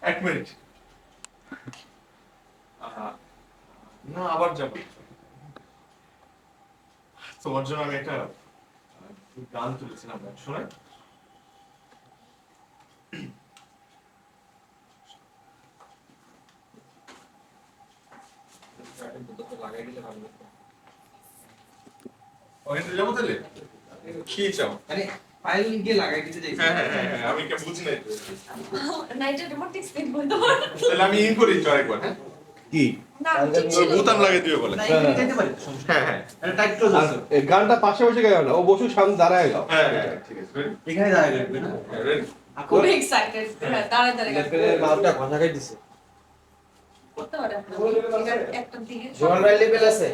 এক মিনিট। না আবার যাবো। তোমার জন্য আমি একটা গান তুলেছিলাম, শোনাই? ওখানে যাবো তাহলে? কি চাও? ফাইল গিয়ে লাগাই দিতে চাইছি। হ্যাঁ, আমি কে বুঝি নাই তো। নাইটের রিমোট এক্সপ্লেইন বলতে পারো? তাহলে আমি ইন করি তো আরেকবার, হ্যাঁ? কি? না ঠিক ছিল। বোতাম লাগিয়ে দিও বলে। না এখানে যেতে পারি তো, সমস্যা নেই। হ্যাঁ। এটা টাইট ক্লোজ আছে। এই গানটা পাশে বসে গাও না, ও বসু সামনে দাঁড়ায় গাও। হ্যাঁ, ঠিক আছে। এখানে দাঁড়ায় রাখবে না? রেডি? খুব এক্সাইটেড। দাঁড়ায় দাঁড়ায় গান লেফটের মালটা কথা খাই দিছে। করতে পারে আপনি। এটার একটা দিকে জোয়ান রাইল লেভেল আছে?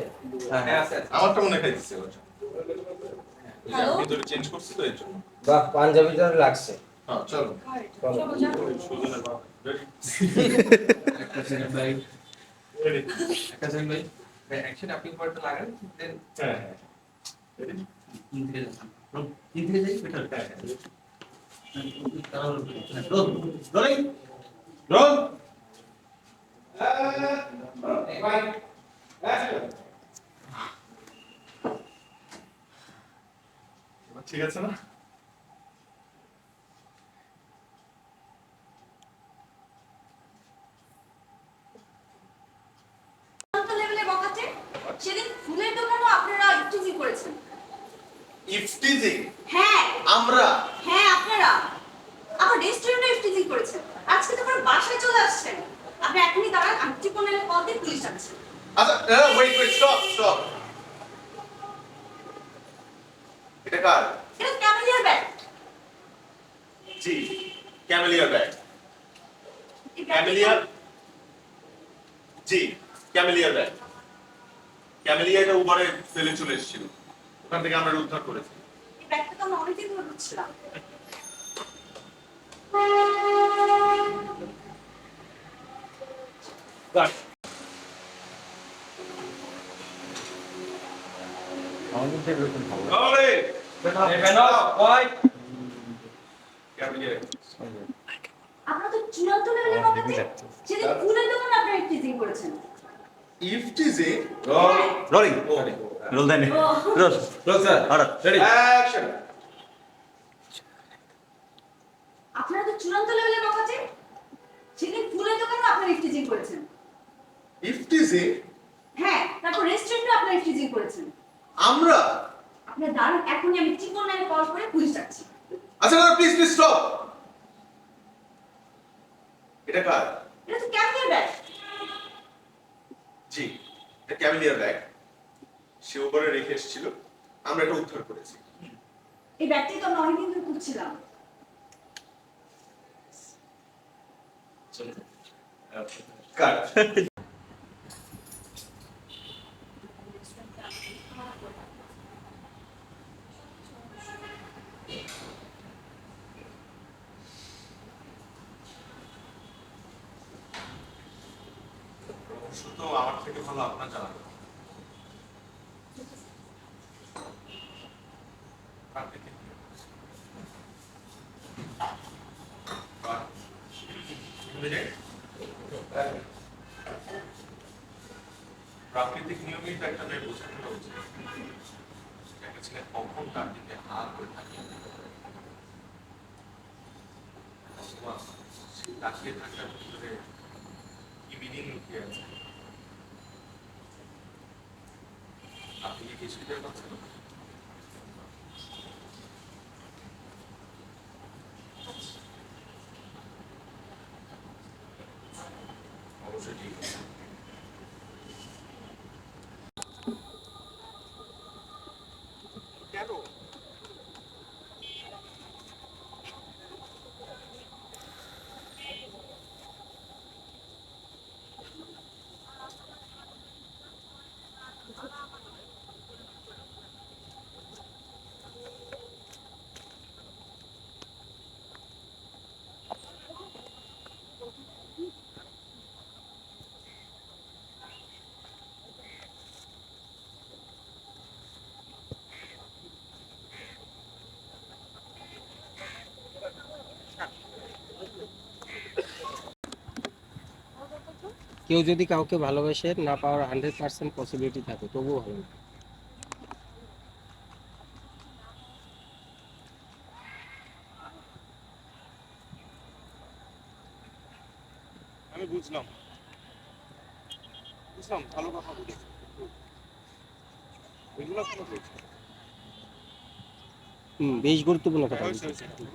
হ্যাঁ আছে। আমারটা মনে খাই দিচ্ছে ওটা। হ্যালো? ভিতরে চেঞ্জ করছি তো এর জন্য। বাহ, পাঞ্জাবি তো লাগছে। হ্যাঁ, চলো। চলো যাও। সুজনের বাবা। রেডি? একটা সেকেন্ড ভাই। রেডি? একটা সেকেন্ড ভাই। ভাই অ্যাকশন আপনি পড়তে লাগান দেন হ্যাঁ। রেডি? তিন থেকে যান। তিন থেকে যাই বেটার। হ্যাঁ। Roll rolling roll. ঠিক আছে না? কত লেভেলে বকাতে? সেদিন ফুলের দোকানও আপনারা ইফটিজিং করেছেন। ইফটিজিং? হ্যাঁ, আমরা? হ্যাঁ আপনারা। আমার রেস্টুরেন্টে ইফটিজিং করেছেন। আজকে তো আমার বাসায় চলে আসছেন। আপনি এখনই দাঁড়ান, আমি টিপনের কল দিয়ে পুলিশ আনছি। আচ্ছা, ওয়েট, স্টপ। এটা কার? এটা ক্যামেলিয়ার ব্যাগ। জি, ক্যামেলিয়ার ব্যাগ। এই ব্যাগটা- ক্যামেলিয়ার? জি, ক্যামেলিয়ার ব্যাগ। ক্যামেলিয়া এটা উবারে ফেলে চলে এসেছিল। ওখান থেকে আমরা উদ্ধার করেছি। এই ব্যাগটা তো আমরা অনেকদিন ধরে খুঁজছিলাম। ওরে! ক্যামেলিয়া। আপনারা তো চূড়ান্ত লেভেলে বকাতে? সেদিন ফুলের দোকানে আপনারা ইফটিজিং করেছেন। ইফটিজিং? রোলিং রোল দেন ও, roll roll sir order ready action. আপনারা তো চূড়ান্ত লেভেলে বকাতে? সেদিন ফুলের দোকানে আপনারা ইফটিজিং করেছেন। ইফটিজিং? হ্যাঁ, তারপর রেস্টুরেন্টে আপনারা ইফটিজিং করেছেন। আমরা? আপনার দাঁড়ান, এখনই আমি টিপনের কল করে পুলিশ ডাকছি। আচ্ছা, প্লিজ স্টপ। এটা কার? এটা তো ক্যামেলিয়ার ব্যাগ। জি, এটা ক্যামেলিয়ার ব্যাগ। সে উপরে রেখে এসেছিল, আমরা এটা উদ্ধার করেছি। এই ব্যাগটি তো আমরা অনেকদিন ধরে খুঁজছিলাম। কার? শুধু আমার থেকে ভালো আপনার জানা। প্রাকৃতিক নিয়মই তো একটা মেয়ে বোঝাতে হচ্ছে একটা ছেলে কখন তার দিকে হাত করে থাকে তাকিয়ে থাকার ভিতরে কি মিনিং লুকিয়ে আছে আপনি কি কিছুই টের পাচ্ছেন? অবশ্যই ঠিক আছে। কেন? কেউ যদি কাউকে ভালোবাসে না পাওয়ার 100% পসিবিলিটি থাকে তবুও ভালো না। আমি বুঝলাম ভালো কথা বলেছি এগুলো কোনো বলছি না। বেশ গুরুত্বপূর্ণ কথা হয়েছে, বলছেন। হয়েছে।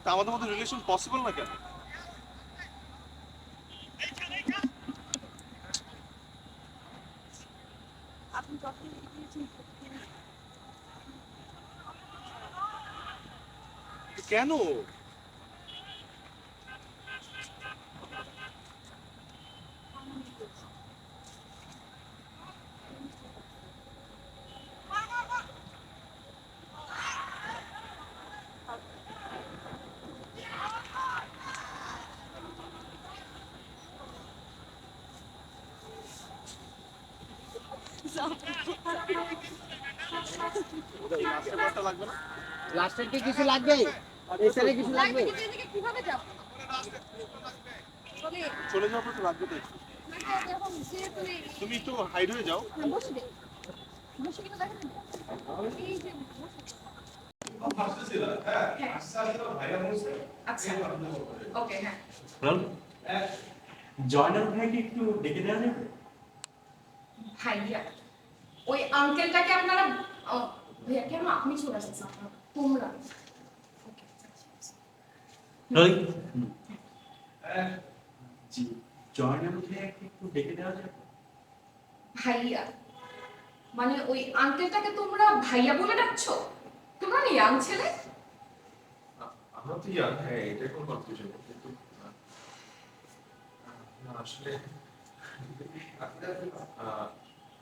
তা আমাদের মধ্যে রিলেশন পসিবল না কেন? আপনি যখন দিয়েছেন কেন? ওটা এই লাস্টের পার্টটা লাগবে না? লাস্টের কি কিছু লাগবে? এছাড়া কিছু লাগবে? কিন্তু এদিকে কিভাবে যাব বলে চলে যাওয়ার পর তো লাগবে তো একটু। নাকি এখন যেহেতু নেই তুমি একটু হাইড হয়ে যাও। বসে দে বসে কিন্তু দেখেন এই যে আচ্ছা ওকে হ্যাঁ জয়নাল ভাইকে একটু ডেকে দেওয়া যাবে? ভাইয়া ওই আঙ্কেলটাকে আপনারা ভাইয়া কেন আপনি চলে আসছেন আপনারা তোমরা রলি জি জয়নাল ভাইকে একটু ডেকে দেওয়া যাবে? ভাইয়া মানে ওই আঙ্কেলটাকে তোমরা ভাইয়া বলে ডাকছো তোমরা না ইয়াং ছেলে আমরা তো ইয়ার হ্যাঁ এটা কোনো কনফিউশন কিন্তু না আসলে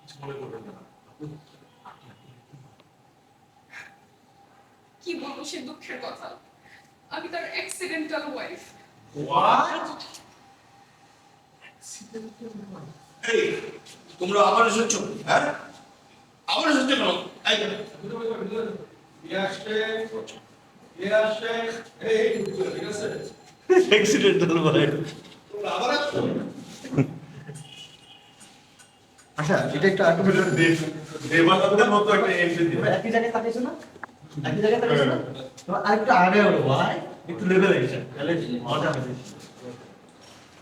কিছু মনে করবেন না। কি বলবো সে দুঃখের কথা আমি তার অ্যাক্সিডেন্টাল ওয়াইফ এই তোমরা আবার এসেছো হ্যাঁ আবার এসেছো কেন অ্যাক্সিডেন্টাল ভাই। তোমরা আবার আসছো আচ্ছা এটা একটু আগে বলুন। দেবানন্দের মতো একটা এন্ট্রি দিন। একই জায়গায় তাকিয়েছো না? একই জায়গায় তাকিয়েছো না? তো আরেকটু আগে ওঠো ভাই, একটু লেভেল এসে তাহলে মজা হবে।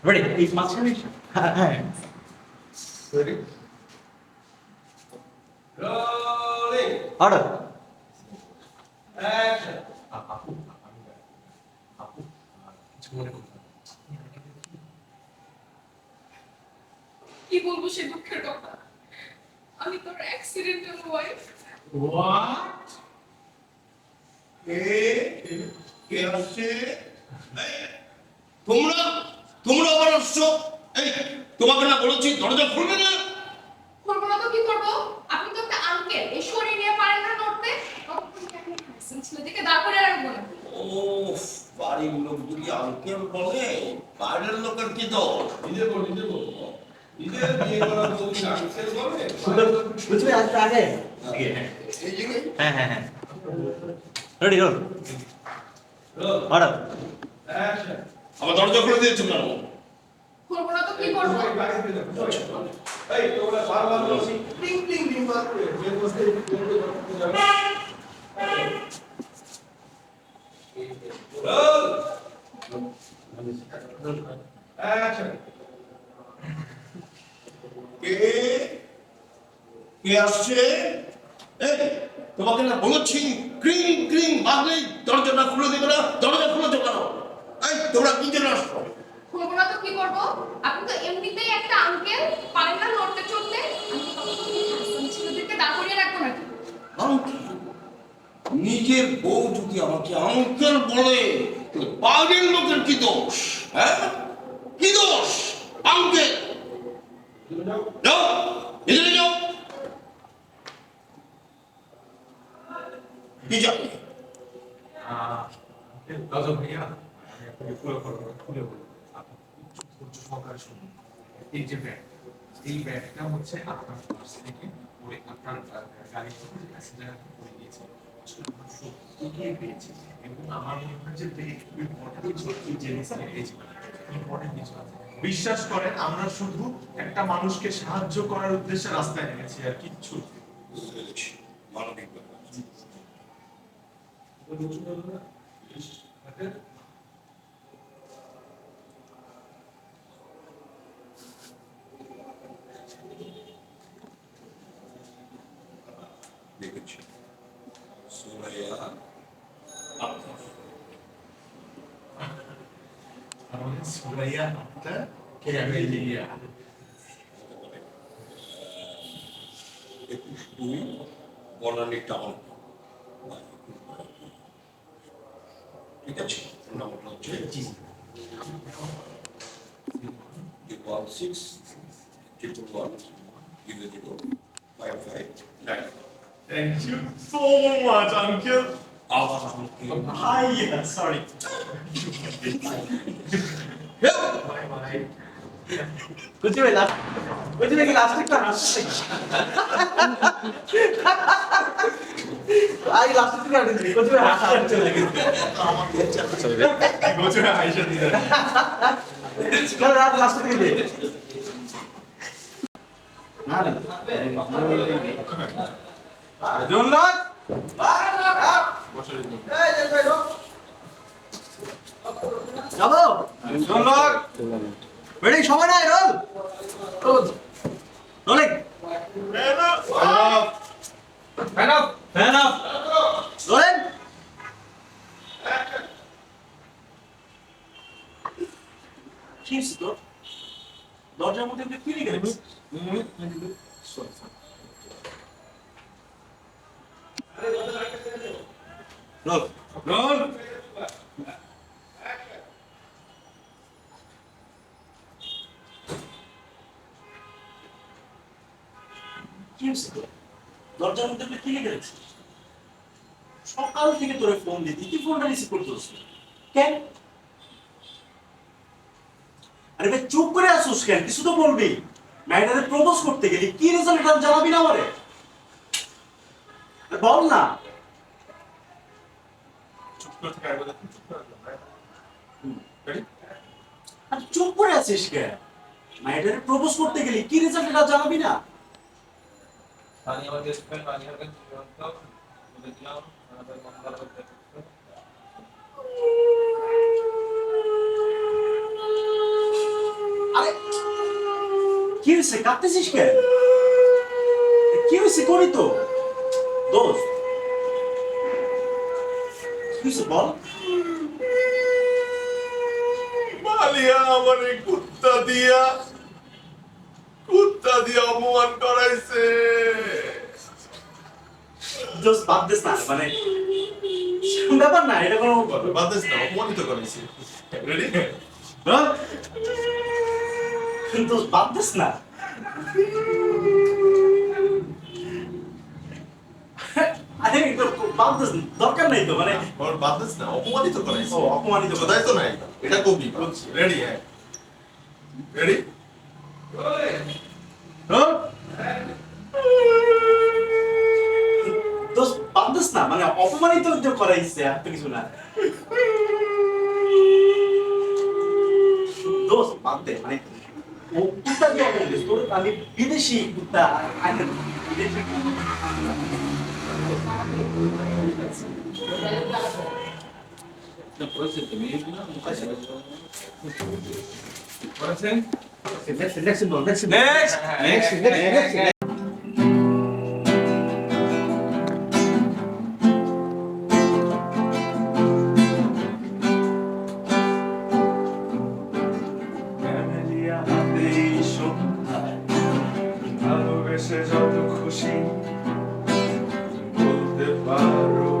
রেডি? এই মাঝখানে হ্যাঁ হ্যাঁ রেডি রোলিং অর্ডার। অ্যাকশন আপু আপু কিছু মনে করবেন না। কি বলবো সে দুঃখের কথা আমি তোর অ্যাক্সিডেন্টাল ওয়াইফ হোয়াট কে কে আসছে এই, তোমরা তোমরা আবার আসছো এই তোমাকে না বলেছি দরজা খুলবে না করবো না তো কি করবো আপনি তো একটা আঙ্কেল এই শরীর নিয়ে পারেন না নড়তে ছেলেদেরকে দাঁড় করে রাখবো না ও বাড়ির লোক যদি আঙ্কেল বলে বাইরের লোকের কি দোষ নিজে বল নিজের বিয়ে করা বউকে আঙ্কেল বলে বুঝবে আজকে আগে এই জিনিস হ্যাঁ হ্যাঁ হ্যাঁ ready roll roll order. Action আমার দরজা খুলে দিয়েছো কেন করবো না তো কি করবো এই তোমরা বারবার বলছি টিং টিং টিং বার করে যে বসে রোল অ্যাকশন কে কে আসছে এই তোমাকে না বলেছি ক্রিং ক্রিং বাজলে দরজাটা খুলে দিবে না দরজা খুলেছো কেন এই তোমরা কি জন্য আসছো করবো না তো কি করবো আপনি তো এমনিতেই একটা আঙ্কেল পারেন না নড়তে চলতে আমি তো তখন ছেলেদেরকে দাঁড় করিয়ে রাখবো নাকি আঙ্কেল নিজের বউ যদি আমাকে আঙ্কেল বলে তাহলে বাইরের লোকের কি দোষ হ্যাঁ কি দোষ আঙ্কেল যাও এখানে যাও কি যাবে রাজা ভাইয়া আমি আপনাকে পুরো ঘটনা খুলে বলবো আপনি একটু ধৈর্য সহকারে শুনুন এই যে ব্যাগ এই ব্যাগটা হচ্ছে আপনার পার্স থেকে পড়ে আপনার গাড়ি থেকে প্যাসেঞ্জার পড়ে গিয়েছে আসলে আমরা সব উঠিয়ে পেয়েছি এবং আমার মনে হয় যে একটু ইম্পর্টেন্ট কিছু জিনিস পেয়েছি ইম্পর্টেন্ট কিছু আছে বিশ্বাস করেন আমরা শুধু একটা মানুষকে সাহায্য করার উদ্দেশ্যে রাস্তায় নেমেছি আর কিচ্ছু মানবিক ব্যাপার দেখেছি সুরাইয়া আক্তার আমাদের সুরাইয়া আক্তার ক্যামেলিয়া 21-2 বনানী টাউন ঠিক আছে নাম্বারটা হচ্ছে 1-6-1-1-0-0-5-5-9 Thank you so much, uncle. আবার আমাকে Hiya, sorry. Bye bye. বুঝতে পারলাম বুঝতে পারলাম লাস্ট একটা হাসছে আই লাস্ট থেকে আড়ে দিই বুঝতে পারলাম হাসা চলে গেছে Go to Aisha দিদা। না রাত লাস্ট থেকে দে না না জন্নাত যাবো জন্নাত রেডি সময় নাই role rolling fan of rolling কি হইছে দরজার মধ্যে কি লিখে রেখেছিস রোল রোল কি হইছে দরজার মধ্যে কি লিখে রেখেছিস সকাল থেকে তোরে ফোন দিতি তুই ফোনটা রিসিভ করতেছিস কেন আরে ভাই চুপ করে আসুস কেন কিছু তো বলবি ম্যাডারে প্রপোজ করতে গেলি কি রেজাল্ট এটা জানাবি না আমারে বল না চুপ করে থাকা একবার চুপ করে Ready? আর চুপ করে আছিস কেন ম্যাডারে প্রপোজ করতে গেলি কি রেজাল্ট এটা জানাবি না পানি আমার গেস্ট ফ্রেন্ড পানি হবে জীবন্ত বলে দিলাম আমাদের মন ভালো করতে আরে কি হইছে কাঁদতেছিস কেন কি হইছে করি তো দোস্ত কি হইছে বল মালিয়া আমারে কুত্তা দিয়া অপমান করাইছে। দোস্ত বাদ দিস না মানে ব্যাপার না এটা কোনো বাদ দিস না, অপমানিত করাইছে। রেডি? হ্যাঁ? দোস্ত বাদ দিস না আরে এটা বাদ দিস না, দরকার নাই তো মানে ওর বাদ দিস না, অপমানিত করাইছে। ও, অপমানিত করাইছে। কোথায় তো নাই, এটা কবি। রেডি? হ্যাঁ রেডি? হ্যাঁ? দোস্ত বাদ দিস না মানে অপমানিত যে করাইছে আর তো কিছু না দোস্ত বাদ দে মানে ও কুত্তা দিয়ে অপমান দিস তোর আমি বিদেশি কুত্তা আইনে বিদেশি Next. ক্যামেলিয়া হাতে এই সন্ধ্যায় ভালোবেসে যত খুশি বলতে পারো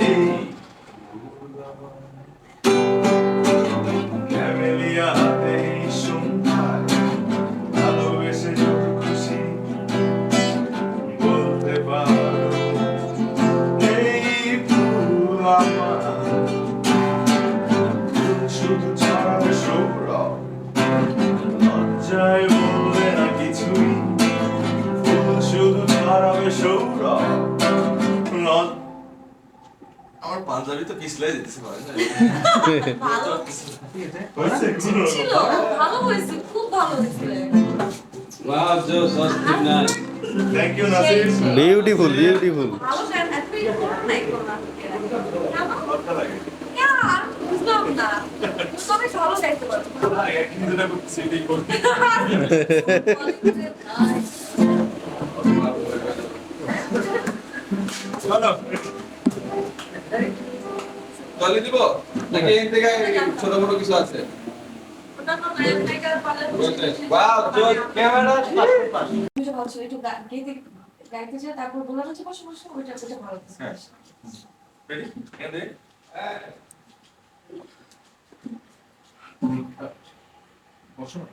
এই ভুল আমার। ক্যামেলিয়া হাতে এই সন্ধ্যায় ভালোবেসে যত খুশি সৌরভ আমার পাঞ্জাবি তো পিছলাই দিতেছে ভাই ভালো হয়েছে কোনো ছিল, ভালো হয়েছে, খুব ভালো হয়েছে। ওয়াও জোস অস্থির না thank you Nasir beautiful beautiful ভালো গান, এত ই করো নাই কোনো। কেন? কথা লাগে ইয়ার, বুঝলাম না। তবে ভালো গাইতে পারো। একদিন যেটা করছি এটাই করতে চলো চলে দিব নাকি এর থেকে ছোট বড় কিছু আছে ওটা তো নায়ক নায়িকার পালার ওয়াও জোস ক্যামেরা কিছু ভালো ছিল, একটু গাইতে চাই, তারপর বলার হচ্ছে বসে বসে ওইটা ভালো লাগছে। হ্যাঁ রেডি এন্ড বসো না